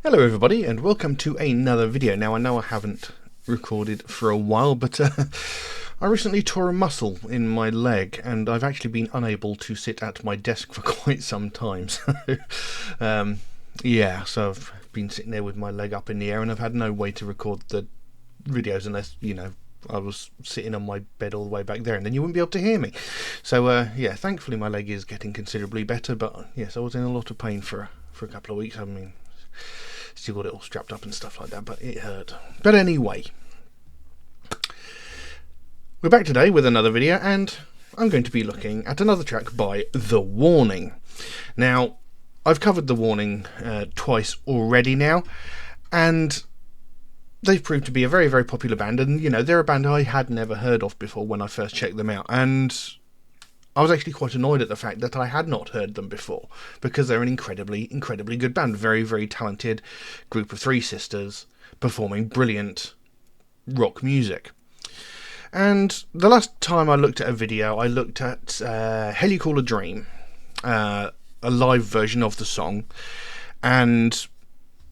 Hello everybody and welcome to another video. Now I know I haven't recorded for a while, but I recently tore a muscle in my leg and I've actually been unable to sit at my desk for quite some time. So I've been sitting there with my leg up in the air and I've had no way to record the videos unless, I was sitting on my bed all the way back there and then you wouldn't be able to hear me. So thankfully my leg is getting considerably better, but yes, I was in a lot of pain for a couple of weeks. I mean, still got it all strapped up and stuff like that, but it hurt. But anyway, we're back today with another video, and I'm going to be looking at another track by The Warning. Now, I've covered The Warning twice already now, and they've proved to be a very, very popular band, and, they're a band I had never heard of before when I first checked them out, and I was actually quite annoyed at the fact that I had not heard them before, because they're an incredibly, incredibly good band. Very, very talented group of three sisters performing brilliant rock music. And the last time I looked at a video, I looked at Hell You Call a Dream, a live version of the song. And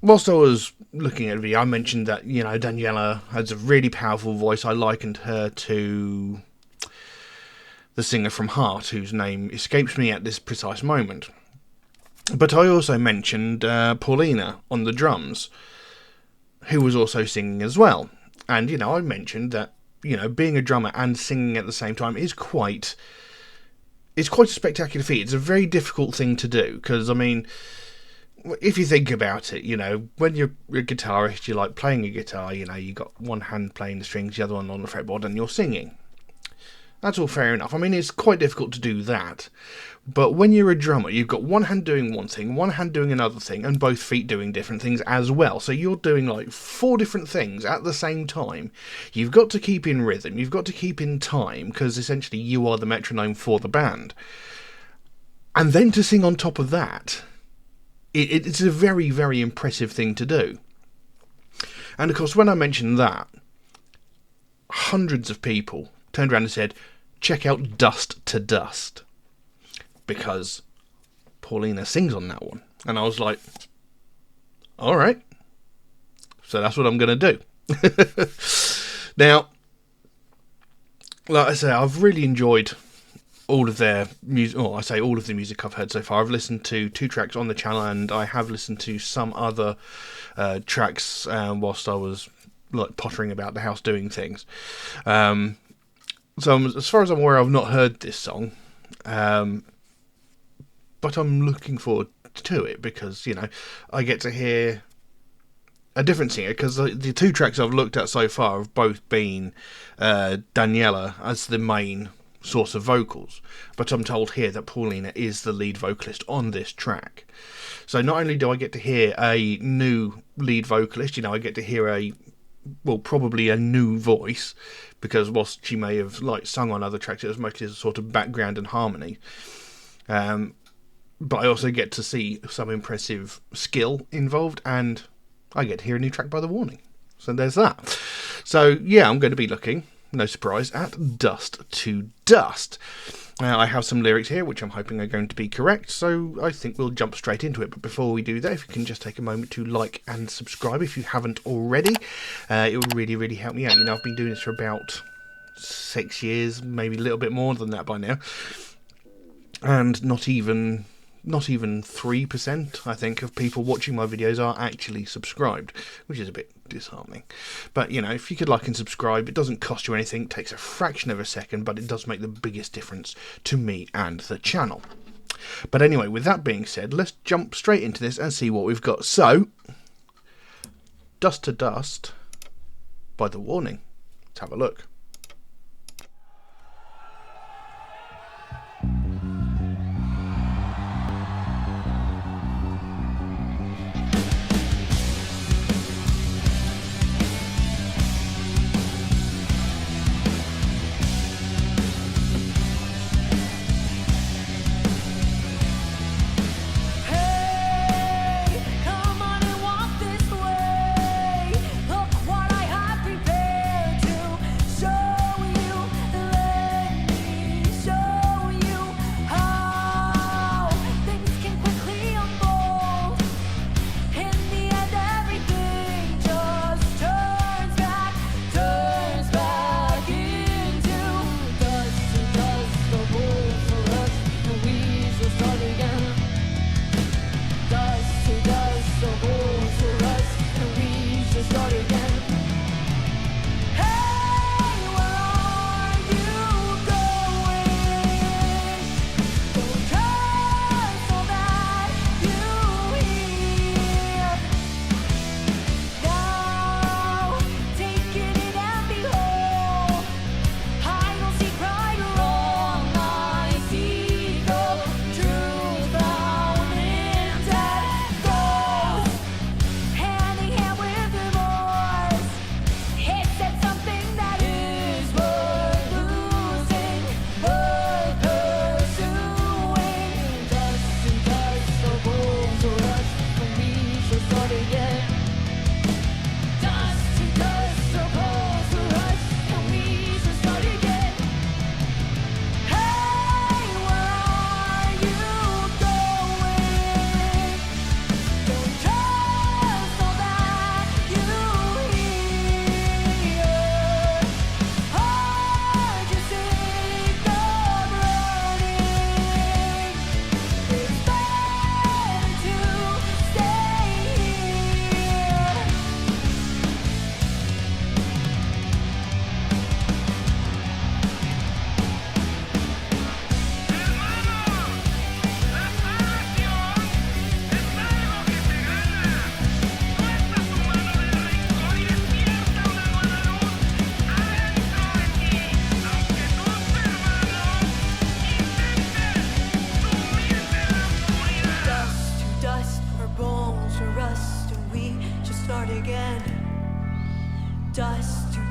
whilst I was looking at the video, I mentioned that, Daniela has a really powerful voice. I likened her to the singer from Heart, whose name escapes me at this precise moment. But I also mentioned Paulina on the drums, who was also singing as well. And, I mentioned that, being a drummer and singing at the same time is quite a spectacular feat. It's a very difficult thing to do, because, if you think about it, when you're a guitarist, you like playing a guitar, you got one hand playing the strings, the other one on the fretboard, and you're singing. That's all fair enough. It's quite difficult to do that. But when you're a drummer, you've got one hand doing one thing, one hand doing another thing, and both feet doing different things as well. So you're doing like 4 different things at the same time. You've got to keep in rhythm, you've got to keep in time, because essentially you are the metronome for the band. And then to sing on top of that, it's a very, very impressive thing to do. And of course, when I mentioned that, hundreds of people turned around and said, check out Dust to Dust, because Paulina sings on that one. And I was like, alright, so that's what I'm going to do. Now, like I say, I've really enjoyed all of their music. I say all of the music I've heard so far. I've listened to 2 tracks on the channel, and I have listened to some other tracks whilst I was like pottering about the house doing things. So as far as I'm aware, I've not heard this song, but I'm looking forward to it because, I get to hear a different singer, because the 2 tracks I've looked at so far have both been Daniela as the main source of vocals, but I'm told here that Paulina is the lead vocalist on this track. So not only do I get to hear a new lead vocalist, I get to hear probably a new voice, because whilst she may have sung on other tracks, it was mostly as a sort of background and harmony. But I also get to see some impressive skill involved, and I get to hear a new track by The Warning. So there's that. So yeah, I'm going to be looking, no surprise, at Dust to Dust. Now, I have some lyrics here, which I'm hoping are going to be correct, so I think we'll jump straight into it. But before we do that, if you can just take a moment to like and subscribe if you haven't already, it would really, really help me out. I've been doing this for about 6 years, maybe a little bit more than that by now, and not even 3%, I think, of people watching my videos are actually subscribed, which is a bit disheartening. But, if you could like and subscribe, it doesn't cost you anything, it takes a fraction of a second, but it does make the biggest difference to me and the channel. But anyway, with that being said, let's jump straight into this and see what we've got. So, Dust to Dust by The Warning. Let's have a look. Show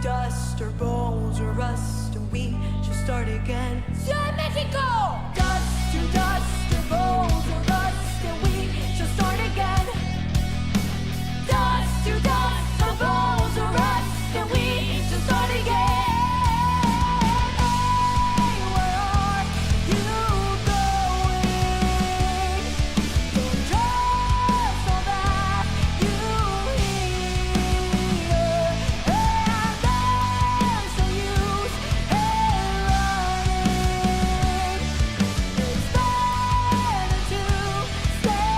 dust, our bones will rust, and we shall start again. Ciudad de Mexico! Dust to dust, our bones will rust, and we shall start again. Dust to dust, our bones will rust, and we shall start again. Hey, where are you going? Don't trust all that you hear, and there's no use in running. It's better to stay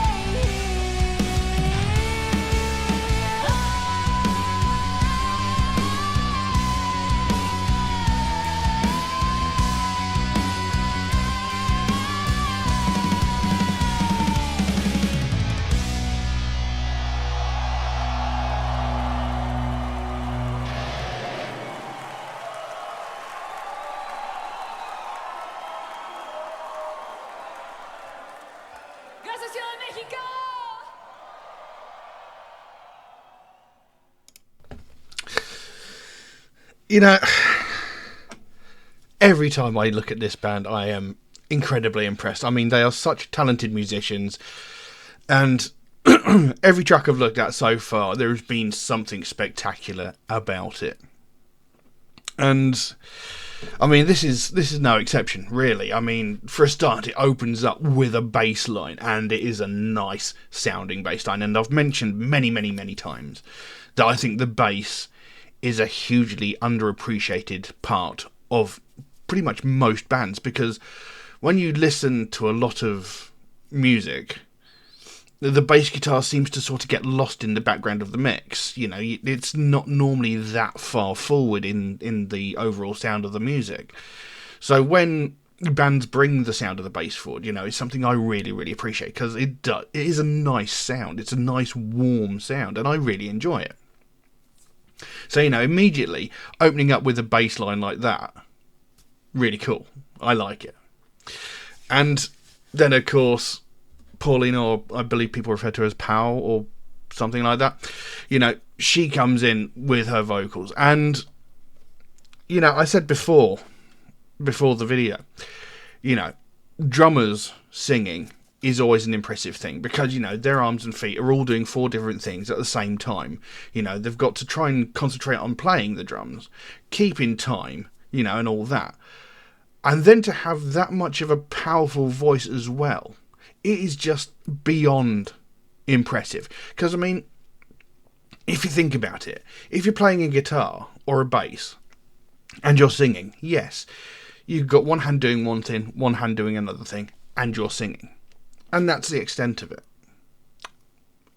Gracias, Ciudad de México! You know, every time I look at this band, I am incredibly impressed. I mean, they are such talented musicians, and every track I've looked at so far, there has been something spectacular about it. And I mean, this is no exception, really. I mean, for a start, it opens up with a bass line, and it is a nice sounding bass line. And I've mentioned many, many, many times that I think the bass is a hugely underappreciated part of pretty much most bands, because when you listen to a lot of music, the bass guitar seems to sort of get lost in the background of the mix. You know, it's not normally that far forward in the overall sound of the music. So when bands bring the sound of the bass forward, you know, it's something I really, really appreciate, because it is a nice sound. It's a nice, warm sound, and I really enjoy it. So, you know, immediately opening up with a bass line like that, really cool. I like it. And then, of course, Pauline, or I believe people refer to her as Pau or something like that, you know, she comes in with her vocals. And, you know, I said before the video, you know, drummers singing is always an impressive thing, because, you know, their arms and feet are all doing 4 different things at the same time. You know, they've got to try and concentrate on playing the drums, keep in time, you know, and all that. And then to have that much of a powerful voice as well, it is just beyond impressive. Because, I mean, if you think about it, if you're playing a guitar or a bass and you're singing, yes, you've got one hand doing one thing, one hand doing another thing, and you're singing. And that's the extent of it.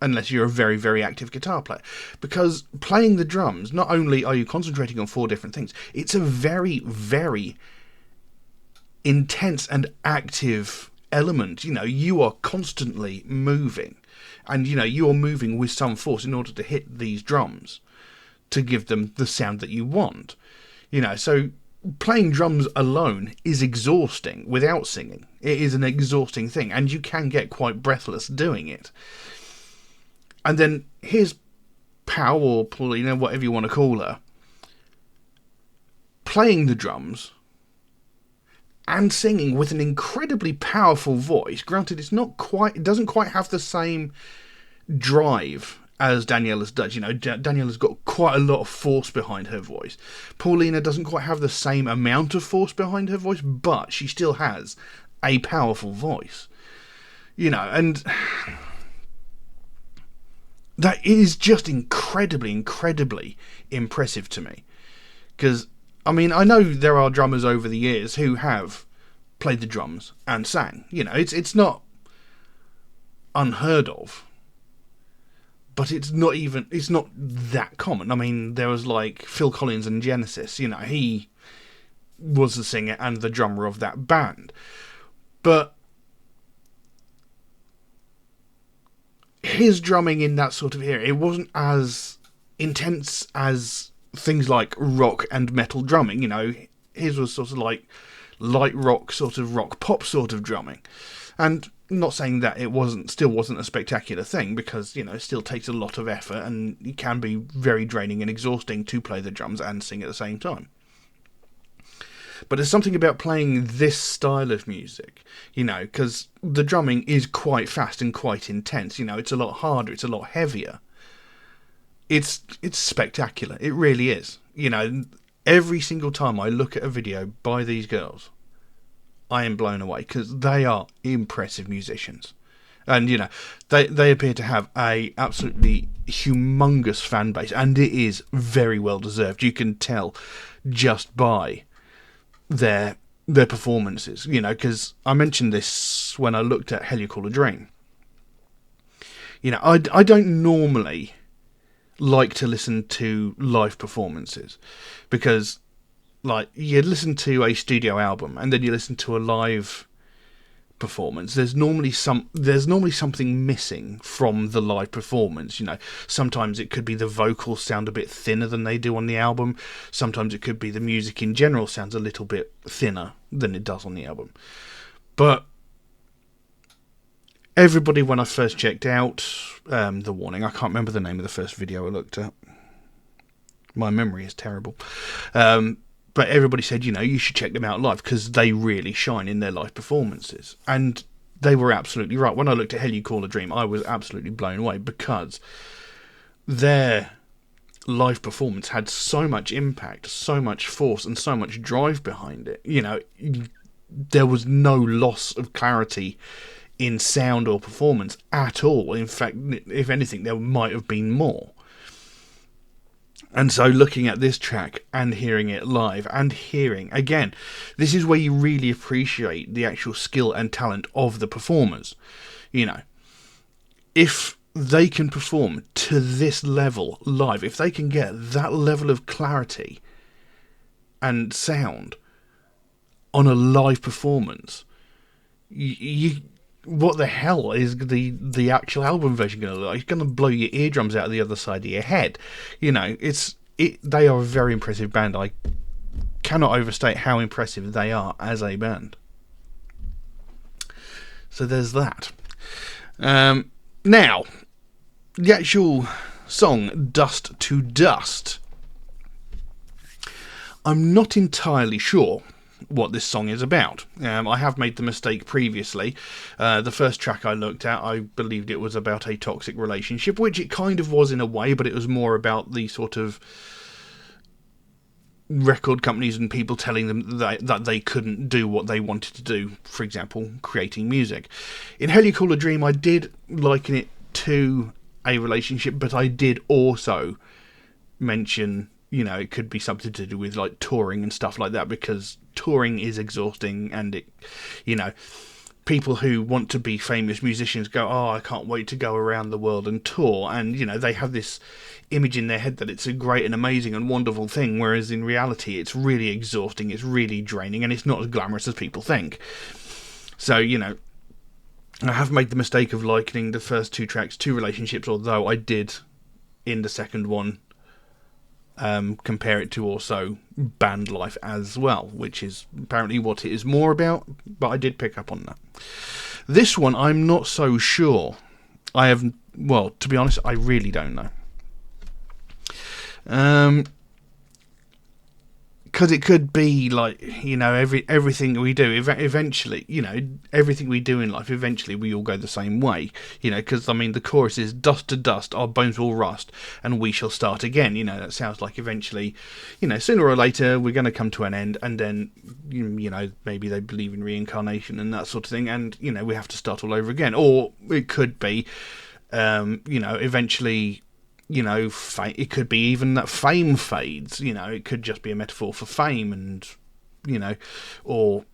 Unless you're a very, very active guitar player. Because playing the drums, not only are you concentrating on 4 different things, it's a very, very intense and active element. You know, you are constantly moving. And, you know, you're moving with some force in order to hit these drums to give them the sound that you want. You know, so playing drums alone is exhausting without singing. It is an exhausting thing, and you can get quite breathless doing it. And then here's Pau, or Paulina, whatever you want to call her, playing the drums and singing with an incredibly powerful voice. Granted, it doesn't quite have the same drive as Daniela's does. You know, Daniela's got quite a lot of force behind her voice. Paulina doesn't quite have the same amount of force behind her voice, but she still has a powerful voice. You know, and that is just incredibly, incredibly impressive to me. Because, I mean, I know there are drummers over the years who have played the drums and sang. You know, it's not unheard of. But it's not that common. I mean, there was like Phil Collins and Genesis, you know, he was the singer and the drummer of that band. But his drumming in that sort of era, it wasn't as intense as things like rock and metal drumming. You know, his was sort of like light rock, sort of rock pop sort of drumming. And not saying that it still wasn't a spectacular thing, because, it still takes a lot of effort and it can be very draining and exhausting to play the drums and sing at the same time. But there's something about playing this style of music, because the drumming is quite fast and quite intense. It's a lot harder, it's a lot heavier. It's spectacular. It really is. Every single time I look at a video by these girls, I am blown away, because they are impressive musicians. And, they appear to have a absolutely humongous fan base, and it is very well deserved. You can tell just by their performances, because I mentioned this when I looked at Hell You Call a Dream. I don't normally like to listen to live performances, because, like, you listen to a studio album and then you listen to a live performance, there's normally something missing from the live performance. Sometimes it could be the vocals sound a bit thinner than they do on the album. Sometimes it could be the music in general sounds a little bit thinner than it does on the album. But everybody, when I first checked out The Warning, I can't remember the name of the first video I looked at. My memory is terrible. But everybody said, you should check them out live, because they really shine in their live performances. And they were absolutely right. When I looked at Hell You Call a Dream, I was absolutely blown away, because their live performance had so much impact, so much force, and so much drive behind it. There was no loss of clarity in sound or performance at all. In fact, if anything, there might have been more. And so looking at this track and hearing it live, and hearing, again, this is where you really appreciate the actual skill and talent of the performers. If they can perform to this level live, if they can get that level of clarity and sound on a live performance, what the hell is the actual album version going to look like? It's going to blow your eardrums out of the other side of your head. They are a very impressive band. I cannot overstate how impressive they are as a band. So there's that. Now, the actual song, Dust to Dust. I'm not entirely sure what this song is about. I have made the mistake previously. The first track I looked at, I believed it was about a toxic relationship, which it kind of was in a way, but it was more about the sort of record companies and people telling them that they couldn't do what they wanted to do, for example, creating music. In Hell You Call a Dream, I did liken it to a relationship, but I did also mention, it could be something to do with like touring and stuff like that, because touring is exhausting, and people who want to be famous musicians go, I can't wait to go around the world and tour, and they have this image in their head that it's a great and amazing and wonderful thing, whereas in reality it's really exhausting, it's really draining, and it's not as glamorous as people think. So I have made the mistake of likening the first two tracks to relationships, although I did in the second one compare it to also band life as well, which is apparently what it is more about, but I did pick up on that. This one, I'm not so sure. To be honest, I really don't know. Because it could be like, everything we do, eventually, everything we do in life, eventually we all go the same way, because, the chorus is dust to dust, our bones will rust, and we shall start again. That sounds like eventually, sooner or later, we're going to come to an end, and then, maybe they believe in reincarnation and that sort of thing, and, we have to start all over again. Or it could be, eventually, it could be even that fame fades, it could just be a metaphor for fame, and, or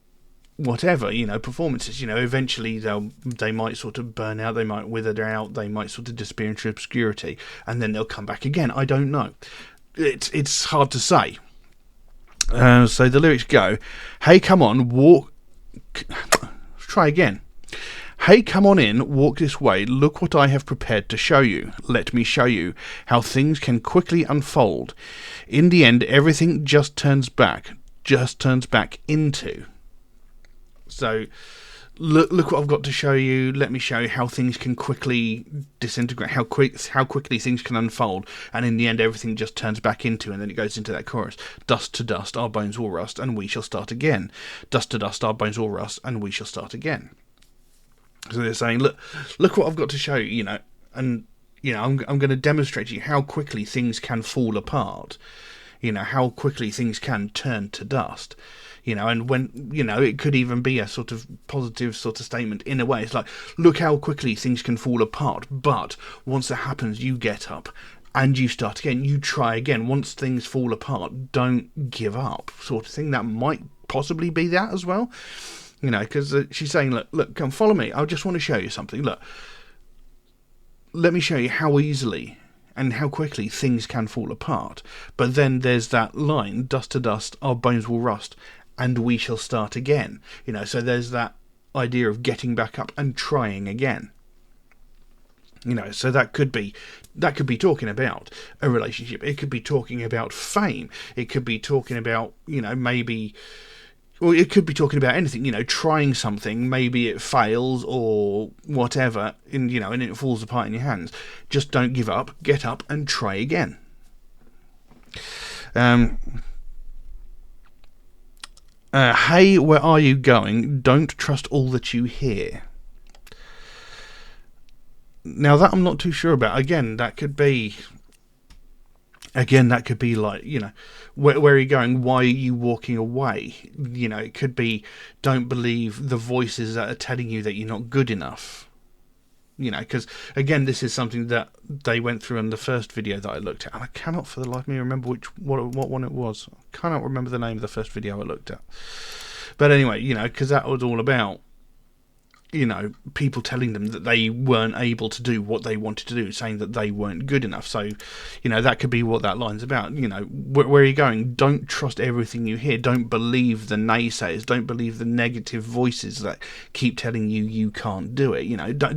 whatever, performances, eventually they might sort of burn out, they might wither out, they might sort of disappear into obscurity, and then they'll come back again. I don't know. It's hard to say. So the lyrics go, hey, come on, walk... Try again. Hey, come on in, walk this way, look what I have prepared to show you. Let me show you how things can quickly unfold. In the end, everything just turns back into. So, look what I've got to show you. Let me show you how things can quickly disintegrate, how quickly things can unfold, and in the end everything just turns back into, and then it goes into that chorus: dust to dust, our bones will rust, and we shall start again. Dust to dust, our bones will rust, and we shall start again. So they're saying, look what I've got to show you, and I'm going to demonstrate to you how quickly things can fall apart. How quickly things can turn to dust. And when, it could even be a sort of positive sort of statement in a way. It's like, look how quickly things can fall apart, but once that happens, you get up and you start again, you try again. Once things fall apart, don't give up, sort of thing. That might possibly be that as well, because she's saying, look, come follow me. I just want to show you something. Look, let me show you how easily and how quickly things can fall apart. But then there's that line, dust to dust, our bones will rust, and we shall start again. So there's that idea of getting back up and trying again. So that could be talking about a relationship. It could be talking about fame. It could be talking about, maybe... Well, it could be talking about anything, trying something, maybe it fails or whatever, and it falls apart in your hands. Just don't give up, get up and try again. Hey, where are you going? Don't trust all that you hear. Now that I'm not too sure about. Again, that could be like, where are you going? Why are you walking away? It could be, don't believe the voices that are telling you that you're not good enough. Because, again, this is something that they went through in the first video that I looked at. And I cannot for the life of me remember what one it was. I cannot remember the name of the first video I looked at. But anyway, because that was all about, people telling them that they weren't able to do what they wanted to do, saying that they weren't good enough. So, that could be what that line's about. Where are you going? Don't trust everything you hear. Don't believe the naysayers. Don't believe the negative voices that keep telling you can't do it.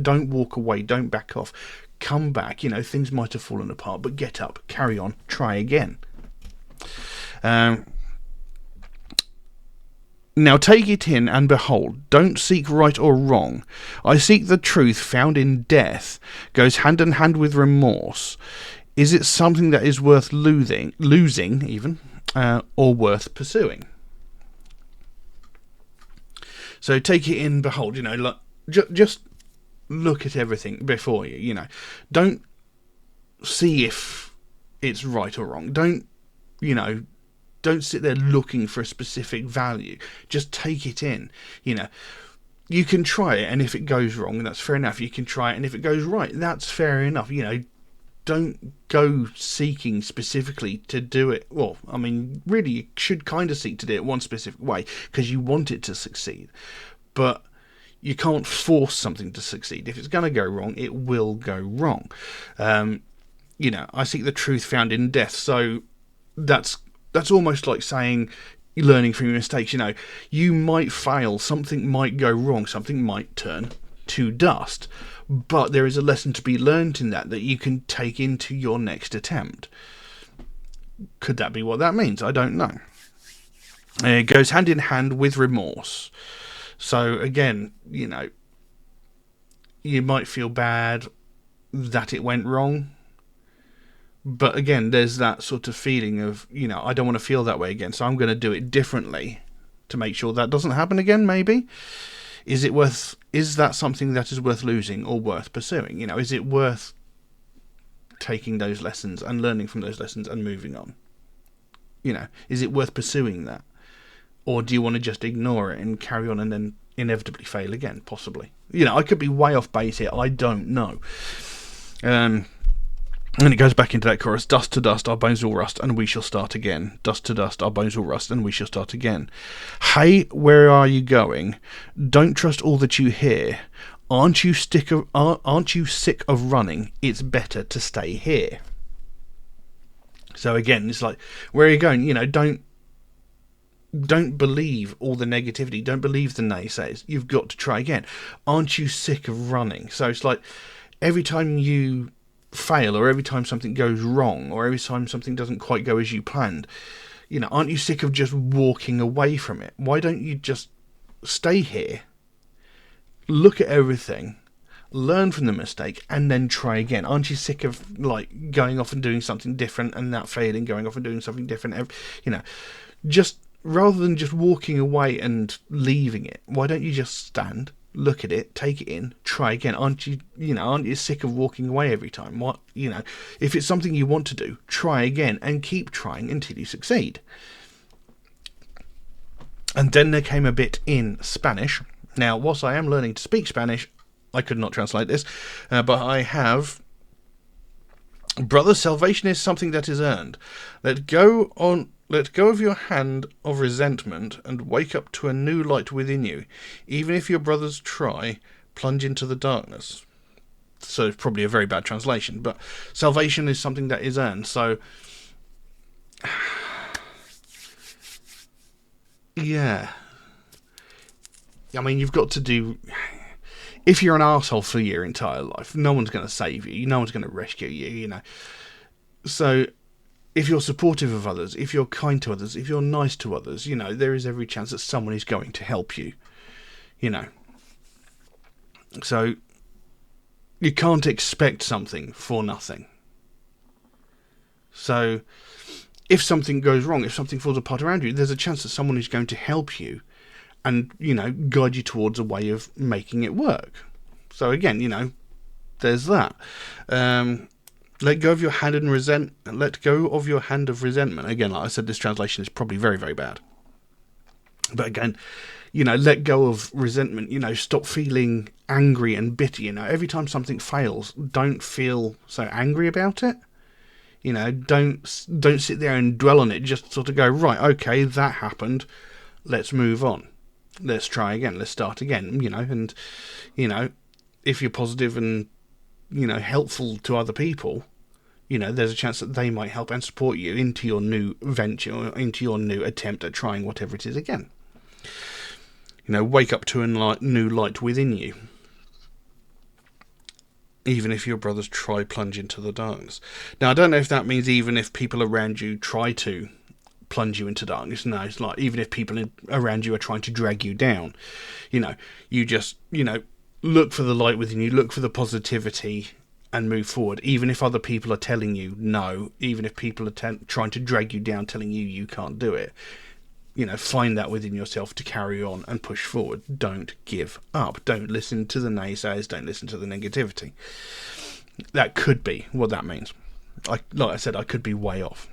Don't walk away. Don't back off. Come back. Things might have fallen apart, but get up, carry on, try again. Now take it in and behold, don't seek right or wrong. I seek the truth found in death, goes hand in hand with remorse. Is it something that is worth losing even, or worth pursuing? So take it in, behold, just look at everything before you, Don't see if it's right or wrong. Don't sit there looking for a specific value. Just take it in. You can try it, and if it goes wrong, that's fair enough. You can try it, and if it goes right, that's fair enough. Don't go seeking specifically to do it. Well, I mean, really, you should kind of seek to do it one specific way because you want it to succeed. But you can't force something to succeed. If it's going to go wrong, it will go wrong. I seek the truth found in death. So that's almost like saying, learning from your mistakes. You might fail, something might go wrong, something might turn to dust, but there is a lesson to be learned in that you can take into your next attempt. Could that be what that means? I don't know. It goes hand in hand with remorse. So again, you might feel bad that it went wrong. But again, there's that sort of feeling of, I don't want to feel that way again, so I'm going to do it differently to make sure that doesn't happen again, maybe? Is that something that is worth losing or worth pursuing? Is it worth taking those lessons and learning from those lessons and moving on? Is it worth pursuing that? Or do you want to just ignore it and carry on and then inevitably fail again, possibly? I could be way off base here, I don't know. And it goes back into that chorus, dust to dust, our bones will rust, and we shall start again. Dust to dust, our bones will rust, and we shall start again. Hey, where are you going? Don't trust all that you hear. Aren't you sick of running? It's better to stay here. So again, it's like, where are you going? Don't believe all the negativity. Don't believe the naysayers. You've got to try again. Aren't you sick of running? So it's like, every time you fail, or every time something goes wrong, or every time something doesn't quite go as you planned, aren't you sick of just walking away from it? Why don't you just stay here look at everything, learn from the mistake, and then try again. Aren't you sick of like going off and doing something different and that failing, going off and doing something different? You know, just rather than just walking away and leaving it, why don't you just stand, look at it, take it in, try again? Aren't you sick of walking away every time? What, if it's something you want to do, try again and keep trying until you succeed. And then there came a bit in Spanish. Now, whilst I am learning to speak Spanish, I could not translate this, but I have. Brother, salvation is something that is earned. Let go of your hand of resentment and wake up to a new light within you. Even if your brothers try, plunge into the darkness. So it's probably a very bad translation, but salvation is something that is earned. So, yeah. I mean, you've got to do... If you're an arsehole for your entire life, no one's going to save you. No one's going to rescue you, So, if you're supportive of others, if you're kind to others, if you're nice to others, there is every chance that someone is going to help you. So, you can't expect something for nothing. So, if something goes wrong, if something falls apart around you, there's a chance that someone is going to help you and, guide you towards a way of making it work. So again, there's that. Let go of your hand and let go of your hand of resentment. Again, like I said, this translation is probably very, very bad. But again, let go of resentment. Stop feeling angry and bitter. Every time something fails, don't feel so angry about it. Don't sit there and dwell on it. Just sort of go, right, okay, that happened. Let's move on. Let's try again. Let's start again. And if you're positive and helpful to other people, there's a chance that they might help and support you into your new venture or into your new attempt at trying whatever it is again. Wake up to a new light within you. Even if your brothers try plunge into the darkness. Now, I don't know if that means even if people around you try to plunge you into darkness. No, it's like even if people around you are trying to drag you down, you just, look for the light within you, look for the positivity and move forward. Even if other people are telling you no, even if people are trying to drag you down, telling you can't do it, find that within yourself to carry on and push forward. Don't give up. Don't listen to the naysayers. Don't listen to the negativity. That could be what that means. Like I said, I could be way off.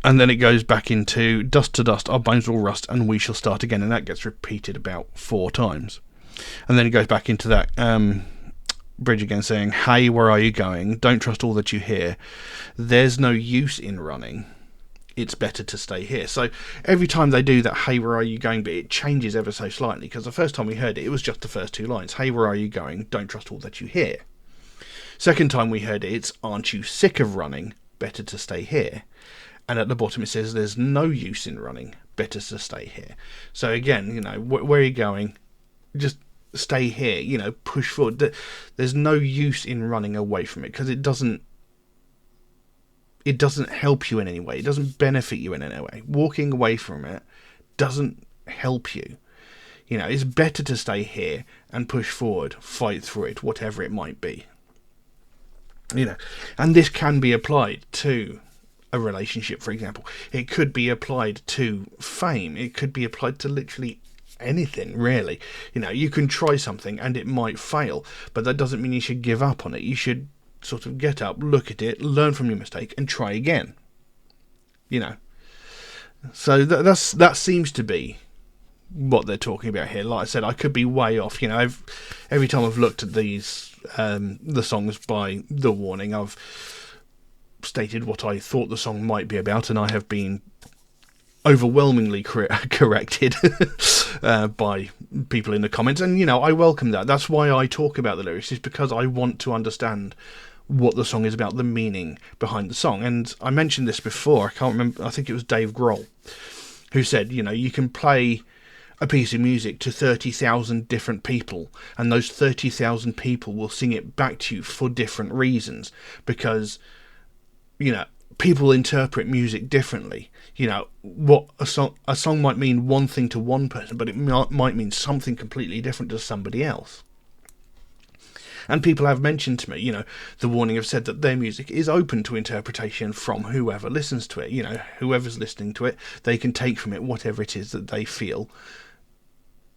And then it goes back into dust to dust, our bones will rust, and we shall start again. And that gets repeated about 4 times. And then it goes back into that bridge again, saying, hey, where are you going? Don't trust all that you hear. There's no use in running. It's better to stay here. So every time they do that, hey, where are you going? But it changes ever so slightly, because the first time we heard it, it was just the first 2 lines. Hey, where are you going? Don't trust all that you hear. Second time we heard it, it's aren't you sick of running? Better to stay here. And at the bottom it says there's no use in running. Better to stay here. So again, where are you going? Just stay here. Push forward. There's no use in running away from it, because it doesn't help you in any way. It doesn't benefit you in any way. Walking away from it doesn't help you. It's better to stay here and push forward, fight through it, whatever it might be. And this can be applied to a relationship, for example. It could be applied to fame. It could be applied to literally anything, really. You can try something and it might fail, but that doesn't mean you should give up on it. You should sort of get up, look at it, learn from your mistake, and try again. So that seems to be what they're talking about here. Like I said, I could be way off. Every time I've looked at these the songs by The Warning, I've stated what I thought the song might be about, and I have been overwhelmingly corrected by people in the comments, and I welcome that. That's why I talk about the lyrics, is because I want to understand what the song is about, the meaning behind the song. And I mentioned this before, I can't remember, I think it was Dave Grohl who said, you can play a piece of music to 30,000 different people, and those 30,000 people will sing it back to you for different reasons, because people interpret music differently. You know, what a song might mean one thing to one person, but it might mean something completely different to somebody else. And people have mentioned to me, you know, The Warning have said that their music is open to interpretation from whoever listens to it. You know, whoever's listening to it, they can take from it whatever it is that they feel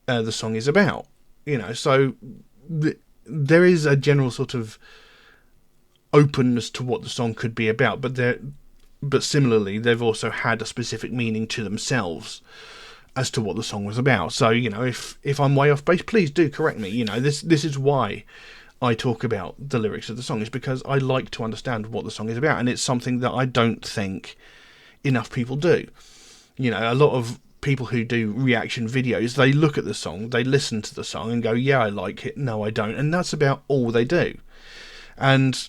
the song is about. You know, so there is a general sort of openness to what the song could be about, but similarly, they've also had a specific meaning to themselves as to what the song was about. So, you know, if I'm way off base, please do correct me. You know, this is why I talk about the lyrics of the song, is because I like to understand what the song is about, and it's something that I don't think enough people do. You know, a lot of people who do reaction videos, they look at the song, they listen to the song and go, yeah, I like it, no, I don't, and that's about all they do. And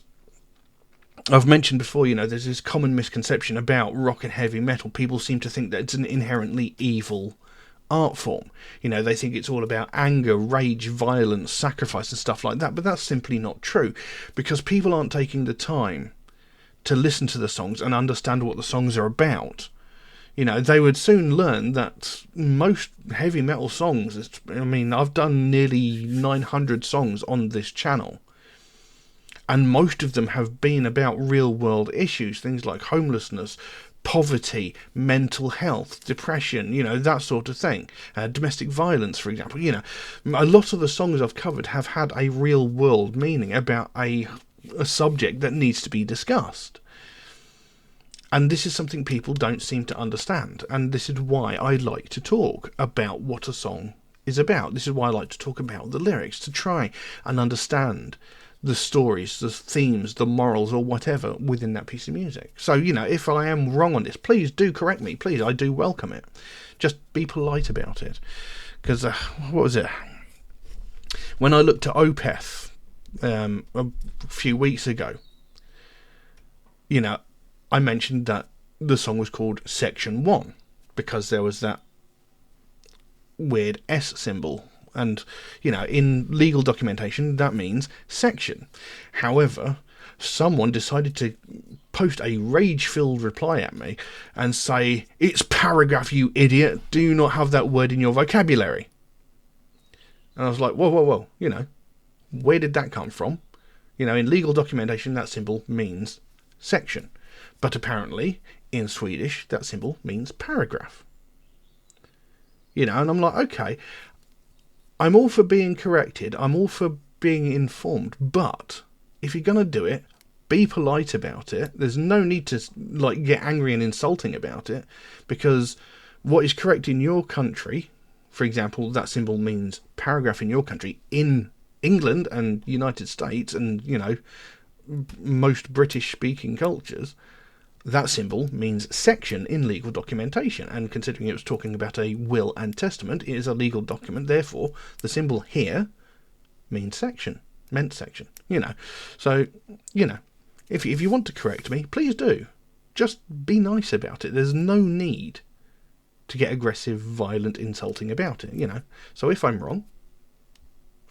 I've mentioned before, you know, there's this common misconception about rock and heavy metal. People seem to think that it's an inherently evil art form. You know, they think it's all about anger, rage, violence, sacrifice and stuff like that, but that's simply not true, because people aren't taking the time to listen to the songs and understand what the songs are about. You know, they would soon learn that most heavy metal songs, I mean, I've done nearly 900 songs on this channel, and most of them have been about real world issues, things like homelessness, poverty, mental health, depression, you know, that sort of thing. Domestic violence, for example. You know, a lot of the songs I've covered have had a real world meaning about a subject that needs to be discussed. And this is something people don't seem to understand. And this is why I like to talk about what a song is about. This is why I like to talk about the lyrics, to try and understand the stories, the themes, the morals, or whatever within that piece of music. So, you know, if I am wrong on this, please do correct me. Please, I do welcome it. Just be polite about it. Because, what was it? When I looked at Opeth a few weeks ago, you know, I mentioned that the song was called Section 1, because there was that weird S symbol. And, you know, in legal documentation, that means section. However, someone decided to post a rage-filled reply at me and say, "It's paragraph, you idiot. Do not have that word in your vocabulary." And I was like, whoa. You know, where did that come from? You know, in legal documentation, that symbol means section. But apparently, in Swedish, that symbol means paragraph. You know, and I'm like, okay, I'm all for being corrected, I'm all for being informed, but if you're going to do it, be polite about it. There's no need to, like, get angry and insulting about it, because what is correct in your country, for example, that symbol means paragraph in your country, in England and United States and, you know, most British-speaking cultures, that symbol means section in legal documentation, and considering it was talking about a will and testament, it is a legal document, therefore the symbol here means section, meant section, you know. So, you know, if you want to correct me, please do. Just be nice about it. There's no need to get aggressive, violent, insulting about it, you know. So if I'm wrong,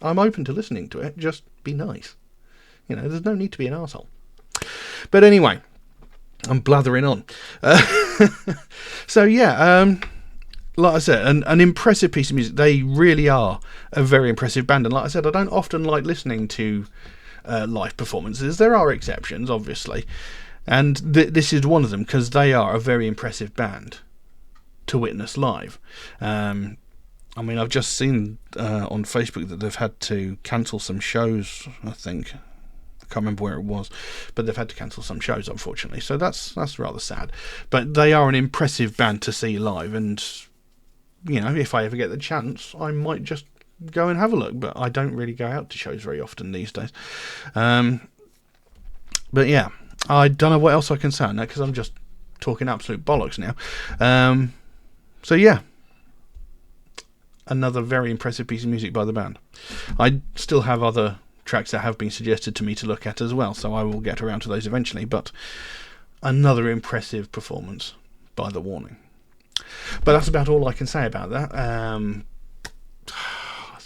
I'm open to listening to it, just be nice. You know, there's no need to be an arsehole. But anyway, I'm blathering on. So yeah, like I said, an impressive piece of music. They really are a very impressive band, and like I said, I don't often like listening to live performances. There are exceptions, obviously, and this is one of them, because they are a very impressive band to witness live. I mean, I've just seen on Facebook that they've had to cancel some shows, I think. Can't remember where it was, but they've had to cancel some shows, unfortunately, so that's rather sad. But they are an impressive band to see live, and, you know, if I ever get the chance, I might just go and have a look, but I don't really go out to shows very often these days. But yeah, I don't know what else I can say on that, because I'm just talking absolute bollocks now. So yeah, another very impressive piece of music by the band. I still have other tracks that have been suggested to me to look at as well, so I will get around to those eventually, but another impressive performance by The Warning. But that's about all I can say about that.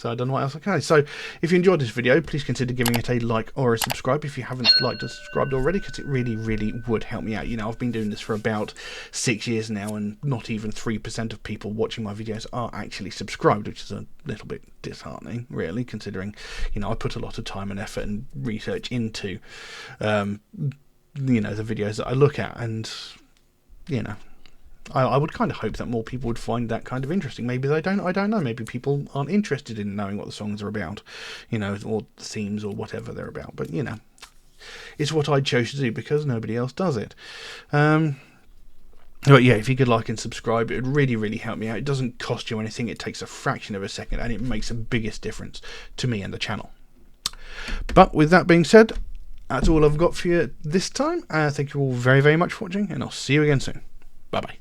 So I don't know what else I can say. So if you enjoyed this video, please consider giving it a like or a subscribe if you haven't liked or subscribed already, because it really, really would help me out. You know, I've been doing this for about 6 years now, and not even 3% of people watching my videos are actually subscribed, which is a little bit disheartening, really, considering, you know, I put a lot of time and effort and research into, you know, the videos that I look at, and, you know, I would kind of hope that more people would find that kind of interesting. Maybe they don't, I don't know. Maybe people aren't interested in knowing what the songs are about, you know, or themes or whatever they're about. But, you know, it's what I chose to do because nobody else does it. But yeah, if you could like and subscribe, it would really, really help me out. It doesn't cost you anything. It takes a fraction of a second, and it makes the biggest difference to me and the channel. But with that being said, that's all I've got for you this time. Thank you all very, very much for watching, and I'll see you again soon. Bye-bye.